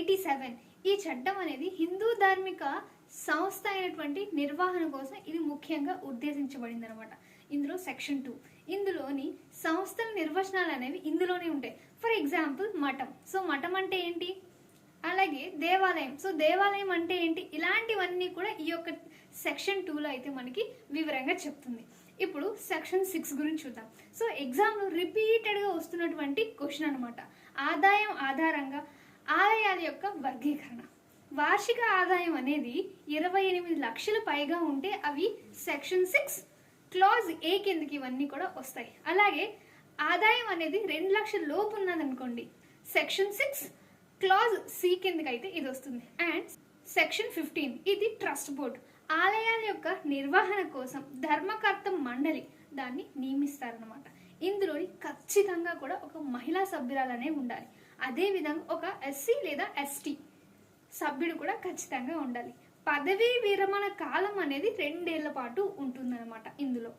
87 ఈ చట్టం అనేది హిందూ ధార్మిక సంస్థ అయినటువంటి నిర్వహణ కోసం ఇది ముఖ్యంగా ఉద్దేశించబడింది అనమాట. ఇందులో సెక్షన్ 2 ఇందులోని సంస్థల నిర్వచనాలు అనేవి ఇందులోనే ఉంటాయి. ఫర్ ఎగ్జాంపుల్ మఠం. సో మఠం అంటే ఏంటి, అలాగే దేవాలయం. సో దేవాలయం అంటే ఏంటి, ఇలాంటివన్నీ కూడా ఈ యొక్క సెక్షన్ 2లో అయితే మనకి వివరంగా చెప్తుంది. ఇప్పుడు సెక్షన్ 6 గురించి చూద్దాం. సో ఎగ్జామ్లో రిపీటెడ్గా వస్తున్నటువంటి క్వశ్చన్ అనమాట. ఆదాయం ఆధారంగా ఆదాయాల యొక్క వర్గీకరణ. వార్షిక ఆదాయం అనేది 28 లక్షల పైగా ఉంటే అవి సెక్షన్ 6 క్లాజ్ ఏ కిందకి ఇవన్నీ కూడా వస్తాయి. అలాగే ఆదాయం అనేది 2 లక్షల లోపు ఉన్నదనుకోండి, సెక్షన్ 6 క్లాజ్ సి కిందకి అయితే ఇది వస్తుంది. అండ్ సెక్షన్ 15 ఇది ట్రస్ట్ బోర్డు. ఆలయాల యొక్క నిర్వహణ కోసం ధర్మకర్త మండలి దాన్ని నియమిస్తారనమాట. ఇందులో ఖచ్చితంగా కూడా ఒక మహిళా సభ్యురాలనే ఉండాలి. అదేవిధంగా ఒక ఎస్సీ లేదా ఎస్టీ సభ్యుడు కూడా ఖచ్చితంగా ఉండాలి. పదవీ విరమణ కాలం అనేది 2 ఏళ్ల పాటు ఉంటుందన్నమాట ఇందులో.